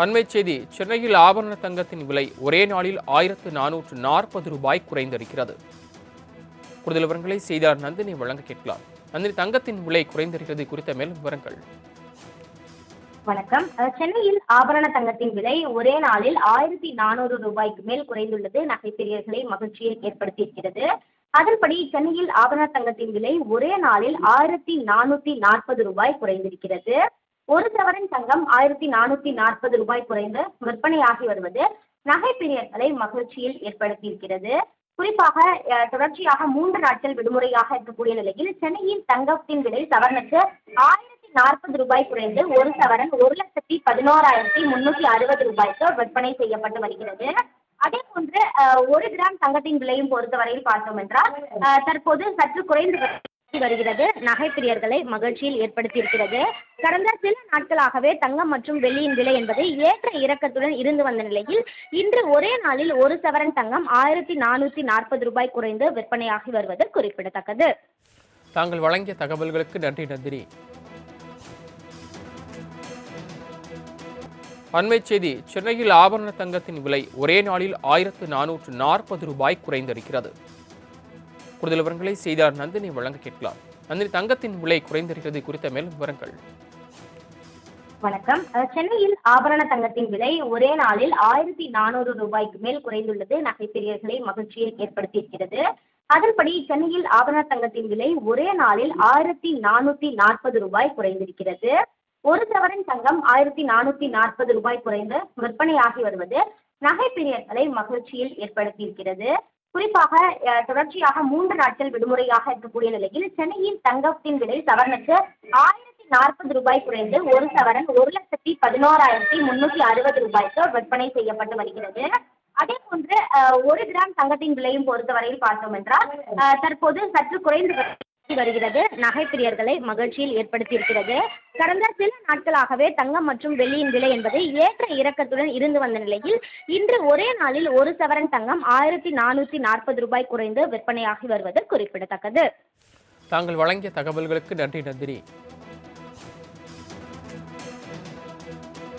அண்மைச் செய்தி. சென்னையில் ஆபரண தங்கத்தின் விலை ஒரே நாளில் 1440 ரூபாய் குறைந்திருக்கிறது. கூடுதல் விவரங்களை செய்தியாளர் நந்தினி வழங்க கேட்கலாம். நந்தினி, தங்கத்தின் விலை குறைந்திருக்கிறது குறித்த மேலும் விவரங்கள். வணக்கம். சென்னையில் ஆபரண தங்கத்தின் விலை ஒரே நாளில் 1400 ரூபாய்க்கு மேல் குறைந்துள்ளது நகைப்பிரியர்களை மகிழ்ச்சியில் ஏற்படுத்தியிருக்கிறது. அதன்படி சென்னையில் ஆபரண தங்கத்தின் விலை ஒரே நாளில் 1440 ரூபாய் குறைந்திருக்கிறது. ஒரு சவரன் தங்கம் 1440 ரூபாய் குறைந்து விற்பனையாகி வருவது நகைப்பிரியர்களை மகிழ்ச்சியில் ஏற்படுத்தியிருக்கிறது. குறிப்பாக தொடர்ச்சியாக 3 நாட்கள் விடுமுறையாக இருக்கக்கூடிய நிலையில் சென்னையில் தங்கத்தின் விலை சவரனுக்கு 1040 ரூபாய் குறைந்து ஒரு சவரன் 1,11,360 ரூபாய்க்கு விற்பனை செய்யப்பட்டு வருகிறது. அதே போன்று 1 கிராம் தங்கத்தின் விலையும் பொறுத்தவரையில் பார்த்தோம் என்றால் தற்போது சற்று குறைந்து வருகிறது. நகைப்பிரியர்களை மகிழ்ச்சியில் ஏற்படுத்தியிருக்கிறது. கடந்த சில நாட்களாகவே தங்கம் மற்றும் வெள்ளியின் விலை என்பது ஏற்ற இறக்கத்துடன் இருந்து வந்த நிலையில் இன்று ஒரே நாளில் ஒரு சவரன் தங்கம் 1440 ரூபாய் குறைந்து விற்பனையாகி வருவது குறிப்பிடத்தக்கது. தாங்கள் வழங்கிய தகவல்களுக்கு நன்றி நந்தினி. அண்மைச் செய்தி. சென்னையில் ஆபரண தங்கத்தின் விலை ஒரே நாளில் 1440 ரூபாய் குறைந்திருக்கிறது. கூடுதல் விவரங்களை செய்தியாளர் நந்தினி வழங்க கேட்கலாம். நந்தினி, தங்கத்தின் விலை குறைந்திருக்கிறது குறித்த மேலும் விவரங்கள். வணக்கம். சென்னையில் ஆபரண தங்கத்தின் விலை ஒரே நாளில் 1400 ரூபாய்க்கு மேல் குறைந்துள்ளது நகைப்பிரியர்களை மகிழ்ச்சியில் ஏற்படுத்தியிருக்கிறது. அதன்படி சென்னையில் ஆபரண தங்கத்தின் விலை ஒரே நாளில் 1440 ரூபாய் குறைந்திருக்கிறது. ஒரு சவரன் தங்கம் 1440 ரூபாய் குறைந்து விற்பனையாகி வருவது நகைப்பிரியர்களை மகிழ்ச்சியில் ஏற்படுத்தியிருக்கிறது. குறிப்பாக தொடர்ச்சியாக 3 நாட்கள் விடுமுறையாக இருக்கக்கூடிய நிலையில் சென்னையில் தங்கத்தின் விலை சவரனுக்கு 1040 ரூபாய் குறைந்து ஒரு சவரன் 1,11,360 ரூபாய்க்கு விற்பனை செய்யப்பட்டு வருகிறது. அதே போன்று 1 கிராம் தங்கத்தின் விலையும் பொறுத்தவரையில் பார்த்தோம் என்றால் தற்போது சற்று குறைந்து வருகிறது. நகைப்பிரியர்களை மகிழ்ச்சியில் ஏற்படுத்தியிருக்கிறது. கடந்த சில நாட்களாகவே தங்கம் மற்றும் வெள்ளியின் விலை என்பது ஏற்ற இறக்கத்துடன் இருந்து வந்த நிலையில் இன்று ஒரே நாளில் ஒரு சவரன் தங்கம் 1440 ரூபாய் குறைந்து விற்பனையாகி வருவது குறிப்பிடத்தக்கது. தாங்கள் வழங்கிய தகவல்களுக்கு நன்றி நந்தினி.